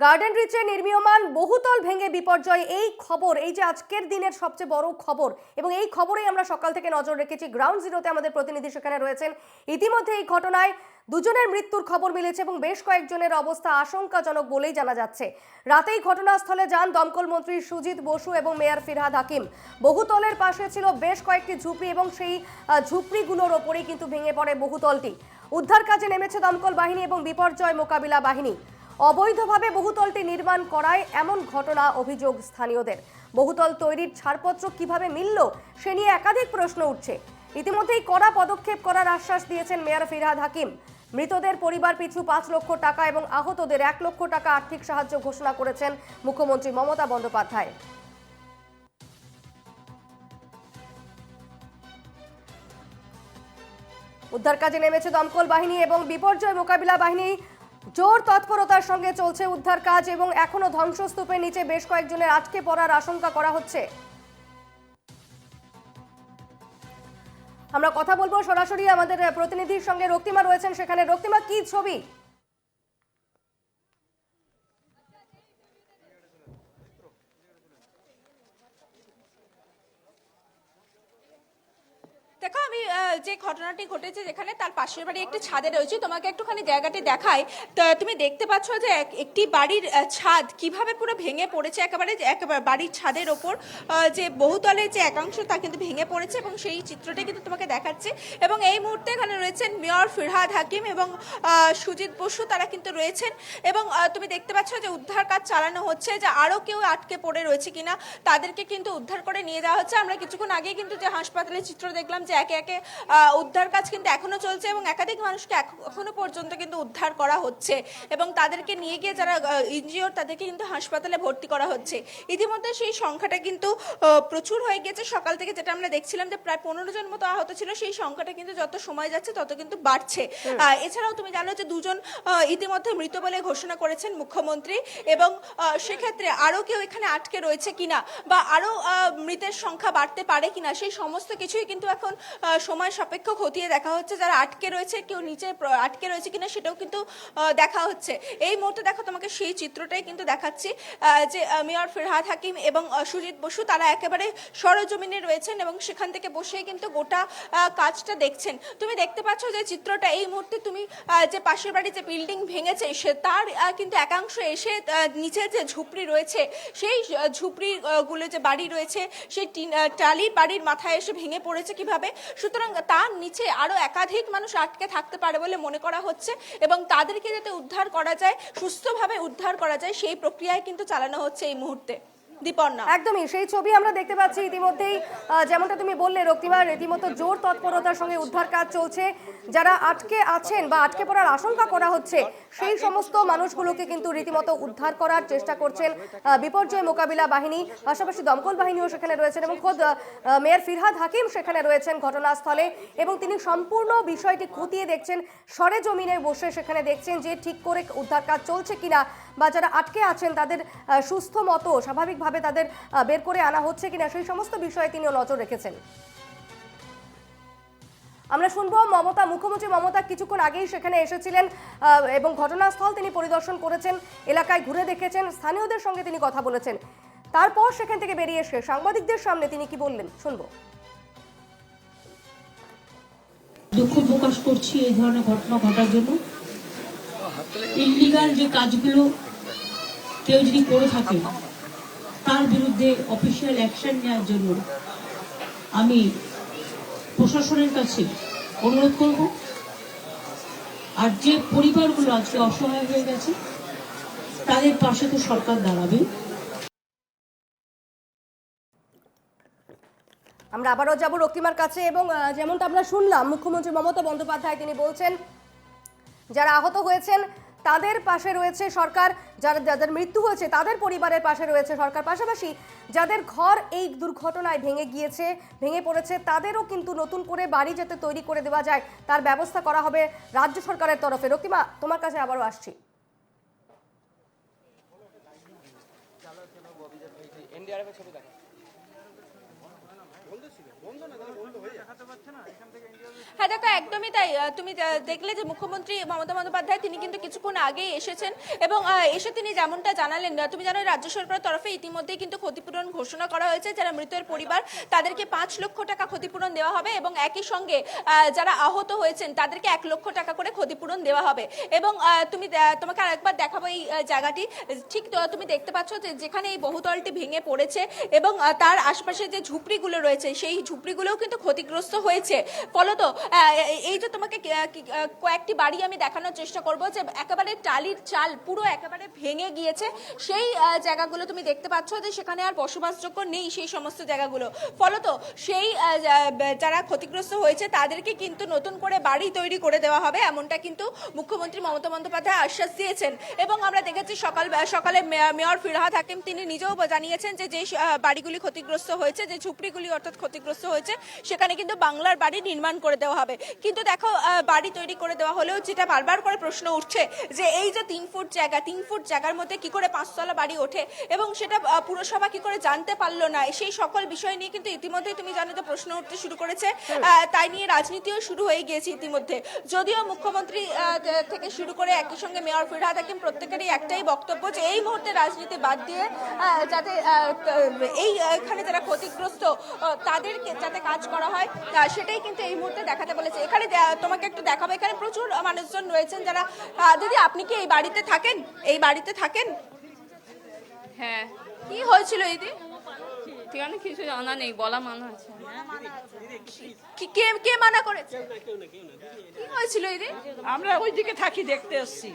Garden রিচে নির্মীয়মান বহুতল ভেঙে বিপর্যয়, এই খবর, এই যে আজকের দিনের সবচেয়ে বড় খবর, এবং এই খবরেই আমরা সকাল থেকে নজর রেখেছি। গ্রাউন্ড জিরোতে আমাদের প্রতিনিধি সেখানে রয়েছেন। ইতিমধ্যে এই ঘটনায় দুজনের মৃত্যুর খবর মিলেছে এবং বেশ কয়েকজনের অবস্থা আশঙ্কাজনক বলেই জানা যাচ্ছে। রাতেই ঘটনাস্থলে যান দমকল মন্ত্রী সুজিত বসু এবং মেয়র ফিরহাদ হাকিম। বহুতলের পাশে ছিল বেশ কয়েকটি ঝুপড়ি এবং সেই ঝুপড়িগুলোর ওপরেই কিন্তু ভেঙে পড়ে বহুতলটি। উদ্ধার কাজে নেমেছে দমকল বাহিনী এবং বিপর্যয় মোকাবিলা বাহিনী। অবৈধভাবে বহুতলটি নির্মাণ করায় এমন ঘটনা অভিযোগ স্থানীয়দের। বহুতল তৈরির ছাড়পত্র কিভাবে মিলল সে নিয়ে একাধিক প্রশ্ন উঠছে। ইতিমধ্যেই কড়া পদক্ষেপ করার আশ্বাস দিয়েছেন মেয়র ফিরহাদ হাকিম। মৃতদের পরিবার পিছু ৫ লক্ষ টাকা এবং আহতদের ১ লক্ষ টাকা আর্থিক সাহায্য ঘোষণা করেছেন মুখ্যমন্ত্রী মমতা বন্দ্যোপাধ্যায়। উদ্ধার কাজে নেমেছে দমকল বাহিনী এবং বিপর্যয় মোকাবিলা বাহিনী। জোর তৎপরতার সঙ্গে চলছে উদ্ধার কাজ এবং এখনো ধ্বংসস্তূপের নিচে বেশ কয়েকজনের আটকে পড়ার আশঙ্কা করা হচ্ছে। আমরা কথা বলবো সরাসরি আমাদের প্রতিনিধির সঙ্গে। রক্তিমা রয়েছেন সেখানে। রক্তিমা, কি ছবি? দেখো, আমি যে ঘটনাটি ঘটেছে যেখানে তার পাশের বাড়ি একটি ছাদে রয়েছে, তোমাকে একটুখানি জায়গাটি দেখাই। তুমি দেখতে পাচ্ছ যে একটি বাড়ির ছাদ কিভাবে পুরো ভেঙে পড়েছে। একেবারে বাড়ির ছাদের ওপর যে বহুতলের যে একাংশ তা কিন্তু ভেঙে পড়েছে এবং সেই চিত্রটি কিন্তু তোমাকে দেখাচ্ছি। এবং এই মুহূর্তে এখানে রয়েছেন মেয়র ফিরহাদ হাকিম এবং সুজিত বসু, তারা কিন্তু রয়েছেন। এবং তুমি দেখতে পাচ্ছ যে উদ্ধার কাজ চালানো হচ্ছে, যে আরও কেউ আটকে পড়ে রয়েছে কিনা তাদেরকে কিন্তু উদ্ধার করে নিয়ে যাওয়া হচ্ছে। আমরা কিছুক্ষণ আগে কিন্তু যে হাসপাতালের চিত্র দেখলাম যে একে একে উদ্ধার কাজ কিন্তু এখনো চলছে এবং একাধিক মানুষকে এখনো পর্যন্ত কিন্তু উদ্ধার করা হচ্ছে এবং তাদেরকে নিয়ে গিয়ে যারা ইনজিওর তাদেরকে কিন্তু হাসপাতালে ভর্তি করা হচ্ছে। ইতিমধ্যে সেই সংখ্যাটা কিন্তু প্রচুর হয়ে গেছে। সকাল থেকে যেটা আমরা দেখছিলাম যে প্রায় 15 জন মতো আহত ছিল, সেই সংখ্যাটা কিন্তু যত সময় যাচ্ছে তত কিন্তু বাড়ছে। এছাড়াও তুমি জানো যে দুজন ইতিমধ্যে মৃত বলে ঘোষণা করেছেন মুখ্যমন্ত্রী এবং সেক্ষেত্রে আরও কেউ এখানে আটকে রয়েছে কিনা বা আরও মৃতের সংখ্যা বাড়তে পারে কিনা সেই সমস্ত কিছুই কিন্তু এখন সময় সাপেক্ষ খতিয়ে দেখা হচ্ছে। যারা আটকে রয়েছে, কেউ নিচে আটকে রয়েছে কিনা সেটাও কিন্তু দেখা হচ্ছে। এই মুহূর্তে দেখো তোমাকে সেই চিত্রটাই কিন্তু দেখাচ্ছি যে মেয়র ফিরহাদ হাকিম এবং সুজিত বসু তারা একেবারে সরজমিনে রয়েছেন এবং সেখান থেকে বসেই কিন্তু গোটা কাজটা দেখছেন। তুমি দেখতে পাচ্ছ যে চিত্রটা এই মুহূর্তে তুমি যে পাশের বাড়ি যে বিল্ডিং ভেঙেছে সে তার কিন্তু একাংশ এসে নিচে যে ঝুপড়ি রয়েছে সেই ঝুপড়ি গুলো যে বাড়ি রয়েছে সেই টালি বাড়ির মাথায় এসে ভেঙে পড়েছে কিভাবে। সুতরাং তার নিচে আরো একাধিক মানুষ আটকে থাকতে পারে বলে মনে করা হচ্ছে এবং তাদেরকে যাতে উদ্ধার করা যায়, সুস্থভাবে উদ্ধার করা যায়, সেই প্রক্রিয়ায় কিন্তু চালানো হচ্ছে এই মুহূর্তে। দীপর্ণা, একদমই সেই ছবি আমরা দেখতে পাচ্ছি। ইতিমধ্যেই যেমনটা তুমি বললে রক্তিমা, রীতিমতো জোর তৎপরতার সঙ্গে উদ্ধার কাজ চলছে। যারা আটকে আছেন বা আটকে পড়ার আশঙ্কা করা হচ্ছে সেই সমস্ত মানুষগুলোকে কিন্তু রীতিমতো উদ্ধার করার চেষ্টা করছেন বিপর্যয় মোকাবিলা বাহিনী। পাশাপাশি দমকল বাহিনীও সেখানে রয়েছেন এবং খোদ মেয়র ফিরহাদ হাকিম সেখানে রয়েছেন ঘটনাস্থলে এবং তিনি সম্পূর্ণ বিষয়টি খতিয়ে দেখছেন। সরেজমিনে বসে সেখানে দেখছেন যে ঠিক করে উদ্ধার কাজ চলছে কিনা বা যারা আটকে আছেন তাদের সুস্থ মতো স্বাভাবিকভাবে তাদের বের করে আনা হচ্ছে কিনা সেই সমস্ত বিষয়ে তিনিও নজর রেখেছেন। আমরা শুনবো মুখ্যমন্ত্রী মমতা কিছুক্ষণ আগেই সেখানে এসেছিলেন এবং ঘটনাস্থল তিনি পরিদর্শন করেছেন, এলাকায় ঘুরে দেখেছেন, স্থানীয়দের সঙ্গে তিনি কথা বলেছেন। তারপর সেখান থেকে বেরিয়ে এসে সাংবাদিকদের সামনে তিনি কি বললেন শুনবো। দুঃখ প্রকাশ করছি এই ধরনের ঘটনা ঘটার জন্য। ইললিগাল যে কাজগুলো কেউ যদি করে থাকে তার বিরুদ্ধে অফিসিয়াল অ্যাকশন নেওয়ার জন্য আমি প্রশাসনের কাছে অনুরোধ করব। আর যে পরিবারগুলো আজকে অসহায় হয়ে গেছে তাদের পাশে তো সরকার দাঁড়াবে। আমরা আবারও যাব রক্তিমার কাছে এবং যেমনটা আমরা শুনলাম মুখ্যমন্ত্রী মমতা বন্দ্যোপাধ্যায় তিনি বলছেন যারা আহত হয়েছেন তাদের পাশে রয়েছে সরকার, যাদের মৃত্যু হয়েছে তাদের পরিবারের পাশে রয়েছে সরকার। পাশাপাশি যাদের ঘর এই দুর্ঘটনায় ভেঙে পড়েছে তাদেরও কিন্তু নতুন করে বাড়ি যাতে তৈরি করে দেওয়া যায় তার ব্যবস্থা করা হবে রাজ্য সরকারের তরফে। রক্তিমা, তোমার কাছে আবারও আসছি। হ্যাঁ দেখো, একদমই তাই। তুমি দেখলে যে মুখ্যমন্ত্রী মমতা বন্দ্যোপাধ্যায় তিনি কিন্তু কিছুক্ষণ আগেই এসেছেন এবং এসে তিনি যেমনটা জানালেন, তুমি জানো রাজ্য সরকারের তরফে ইতিমধ্যেই কিন্তু ক্ষতিপূরণ ঘোষণা করা হয়েছে। যারা মৃতের পরিবার তাদেরকে 5 লক্ষ টাকা ক্ষতিপূরণ দেওয়া হবে এবং একই সঙ্গে যারা আহত হয়েছেন তাদেরকে 1 লক্ষ টাকা করে ক্ষতিপূরণ দেওয়া হবে। এবং তোমাকে আরেকবার দেখাবো এই জায়গাটি। ঠিক তুমি দেখতে পাচ্ছ যে যেখানে এই বহুতলটি ভেঙে পড়েছে এবং তার আশপাশে যে ঝুপড়িগুলো রয়েছে সেই ঝুপড়িগুলোও কিন্তু ক্ষতিগ্রস্ত হয়েছে। ফলত এই যে তোমাকে কয়েকটি বাড়ি আমি দেখানোর চেষ্টা করব যে একেবারে টালির চাল পুরো একেবারে ভেঙে গিয়েছে। সেই জায়গাগুলো তুমি দেখতে পাচ্ছ যে সেখানে আর বসবাসযোগ্য নেই সেই সমস্ত জায়গাগুলো। ফলত সেই যারা ক্ষতিগ্রস্ত হয়েছে তাদেরকে কিন্তু নতুন করে বাড়ি তৈরি করে দেওয়া হবে, এমনটা কিন্তু মুখ্যমন্ত্রী মমতা বন্দ্যোপাধ্যায় আশ্বাস দিয়েছেন। এবং আমরা দেখেছি সকালে মেয়র ফিরহাদ হাকিম তিনি নিজেও জানিয়েছেন যে যে বাড়িগুলি ক্ষতিগ্রস্ত হয়েছে, যে ঝুপড়িগুলি অর্থাৎ ক্ষতিগ্রস্ত হয়েছে, সেখানে কিন্তু বাংলার বাড়ি নির্মাণ করে দেওয়া হবে। কিন্তু দেখো, বাড়ি তৈরি করে দেওয়া হলেও যেটা বারবার করে প্রশ্ন উঠছে যে এই যে 3 ফুট জায়গার মধ্যে কি করে 5 তলা বাড়ি ওঠে এবং সেটা পুরসভা কি করে জানতে পারলো না, সেই সকল বিষয় নিয়ে কিন্তু ইতিমধ্যেই তুমি জানো যে প্রশ্ন উঠতে শুরু করেছে। তাই নিয়ে রাজনীতিও শুরু হয়ে গিয়েছে ইতিমধ্যে। যদিও মুখ্যমন্ত্রী থেকে শুরু করে একই সঙ্গে মেয়র ফিরহাদ হাকিম প্রত্যেকেরই একটাই বক্তব্য যে এই মুহূর্তে রাজনীতি বাদ দিয়ে যাতে এখানে যারা ক্ষতিগ্রস্ত তাদেরকে যাতে কাজ করা হয় সেটাই কিন্তু এই মুহূর্তে দেখাতে বলেছে। এখানে তোমাকে একটু দেখাবো, এখানে প্রচুর মানুষজন রয়েছেন যারা। দিদি, আপনি কি এই বাড়িতে থাকেন? হ্যাঁ, কি হয়েছিল দিদি? ঠিকানা কিছু জানা নেই, বলা মানা আছে। কে মানা করেছে? কি হয়েছিল দিদি? আমরা ওইদিকে থাকি, দেখতে এসছি।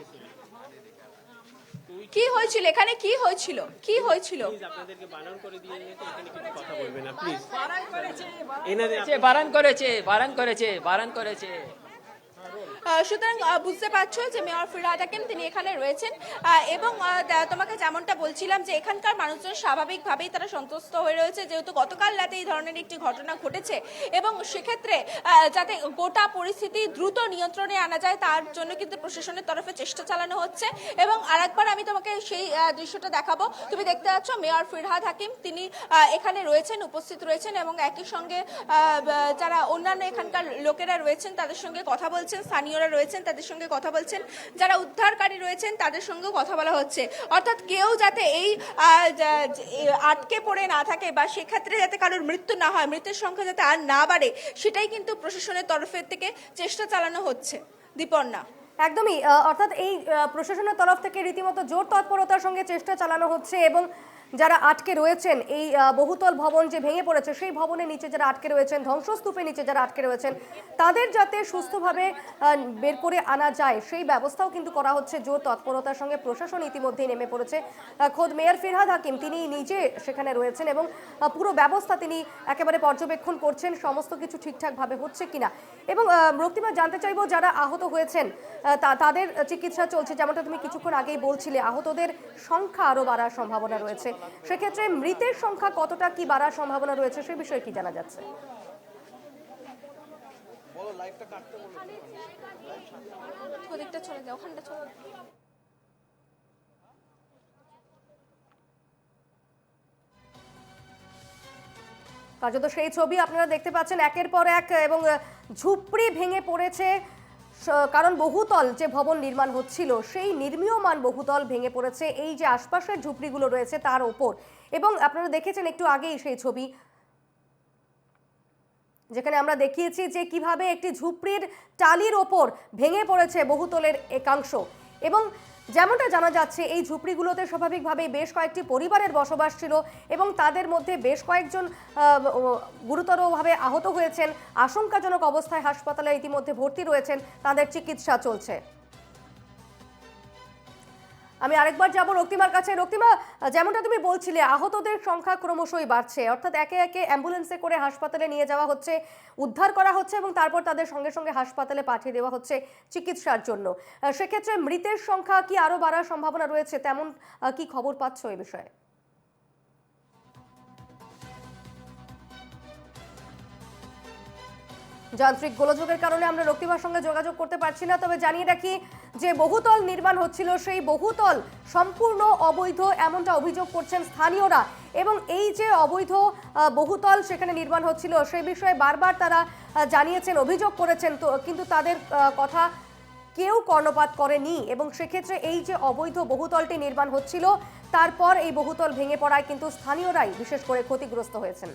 কি হয়েছিল এখানে? কি হয়েছিল? আপনাদেরকে বারণ করে দিয়ে এখানে কিছু কথা বলবেন না প্লিজ। বারণ করেছে। সুতরাং বুঝতে পারছো যে মেয়র ফিরহাদ হাকিম তিনি এখানে রয়েছেন এবং তোমাকে যেমনটা বলছিলাম যে এখানকার মানুষজন স্বাভাবিকভাবেই তারা সন্তুষ্ট হয়ে রয়েছে, যেহেতু গতকাল রাতে এই ধরনের একটি ঘটনা ঘটেছে এবং সেক্ষেত্রে যাতে গোটা পরিস্থিতি দ্রুত নিয়ন্ত্রণে আনা যায় তার জন্য কিন্তু প্রশাসনের তরফে চেষ্টা চালানো হচ্ছে। এবং আরেকবার আমি তোমাকে সেই দৃশ্যটা দেখাবো। তুমি দেখতে পাচ্ছ মেয়র ফিরহাদ হাকিম তিনি এখানে উপস্থিত রয়েছেন এবং একই সঙ্গে যারা অন্যান্য এখানকার লোকেরা রয়েছেন তাদের সঙ্গে কথা বলছেন, স্থানীয়রা রয়েছেন তাদের সঙ্গে কথা বলছেন, যারা উদ্ধারকারী রয়েছেন তাদের সঙ্গেও কথা বলা হচ্ছে। অর্থাৎ কেউ যাতে এই আটকে পড়ে না থাকে বা সেক্ষেত্রে যাতে কারোর মৃত্যু না হয়, মৃতের সংখ্যা যাতে আর না বাড়ে, সেটাই কিন্তু প্রশাসনের তরফের থেকে চেষ্টা চালানো হচ্ছে। দীপর্ণা, একদমই, অর্থাৎ এই প্রশাসনের তরফ থেকে রীতিমতো জোর তৎপরতার সঙ্গে চেষ্টা চালানো হচ্ছে এবং যারা আটকে রয়েছেন এই বহুতল ভবন যে ভেঙে পড়েছে সেই ভবনের নিচে যারা আটকে রয়েছেন, ধ্বংসস্তূপের নিচে যারা আটকে রয়েছেন, তাদের যাতে সুস্থভাবে বের করে আনা যায় সেই ব্যবস্থাও কিন্তু করা হচ্ছে জোর তৎপরতার সঙ্গে। প্রশাসন ইতিমধ্যেই নেমে পড়েছে। খোদ মেয়র ফিরহাদ হাকিম তিনি নিজে সেখানে রয়েছেন এবং পুরো ব্যবস্থা তিনি একেবারে পর্যবেক্ষণ করছেন সমস্ত কিছু ঠিকঠাকভাবে হচ্ছে কিনা। এবং রক্তিমা, জানতে চাইবো যারা আহত হয়েছেন তাদের চিকিৎসা চলছে, যেমনটা তুমি কিছুক্ষণ আগেই বলছিলে আহতদের সংখ্যা আরও বাড়ার সম্ভাবনা রয়েছে। সেক্ষেত্রে মৃতের সংখ্যা কতটা কি বাড়ার সম্ভাবনা রয়েছে সে বিষয়ে কি জানা যাচ্ছে? ওদিকটা চলে যাও, ওখানটা চলে যাও। কার্যত সেই ছবি আপনারা দেখতে পাচ্ছেন একের পর এক, এবং ঝুপড়ি ভেঙে পড়েছে কারণ বহুতল যে ভবন নির্মাণ হচ্ছিল সেই নির্মীয়মান বহুতল ভেঙে পড়েছে এই যে আশপাশের ঝুপড়িগুলো রয়েছে তার ওপর। এবং আপনারা দেখেছেন একটু আগেই সেই ছবি যেখানে আমরা দেখিয়েছি যে কিভাবে একটি ঝুপড়ির টালির ওপর ভেঙে পড়েছে বহুতলের একাংশ। এবং যেমনটা জানা যাচ্ছে এই ঝুপড়িগুলোতে স্বাভাবিকভাবেই বেশ কয়েকটি পরিবারের বসবাস ছিল এবং তাদের মধ্যে বেশ কয়েকজন গুরুতরভাবে আহত হয়েছেন, আশঙ্কাজনক অবস্থায় হাসপাতালে ইতিমধ্যে ভর্তি রয়েছেন, তাদের চিকিৎসা চলছে। আমি আরেকবার যাব রক্তিমার কাছে। রক্তিমা, যেমনটা তুমি বলছিলে আহতদের সংখ্যা ক্রমশই বাড়ছে, অর্থাৎ একে একে অ্যাম্বুলেন্সে করে হাসপাতালে নিয়ে যাওয়া হচ্ছে, উদ্ধার করা হচ্ছে এবং তারপর তাদের সঙ্গে সঙ্গে হাসপাতালে পাঠিয়ে দেওয়া হচ্ছে চিকিৎসার জন্য। সেক্ষেত্রে মৃতের সংখ্যা কি আরও বাড়ার সম্ভাবনা রয়েছে, তেমন কি খবর পাচ্ছ এই বিষয়ে? যান্ত্রিক গোলযোগের কারণে আমরা রক্তিমার সঙ্গে যোগাযোগ করতে পারছি না, তবে জানিয়ে রাখি যে বহুতল নির্মাণ হচ্ছিল সেই বহুতল সম্পূর্ণ অবৈধ এমনটা অভিযোগ করছেন স্থানীয়রা। এবং এই যে অবৈধ বহুতল সেখানে নির্মাণ হচ্ছিল সেই বিষয়ে বারবার তারা জানিয়েছেন, অভিযোগ করেছেন, তো কিন্তু তাদের কথা কেউ কর্ণপাত করেনি। এবং সেক্ষেত্রে এই যে অবৈধ বহুতলটি নির্মাণ হচ্ছিল তারপর এই বহুতল ভেঙে পড়ায় কিন্তু স্থানীয়রাই বিশেষ করে ক্ষতিগ্রস্ত হয়েছেন।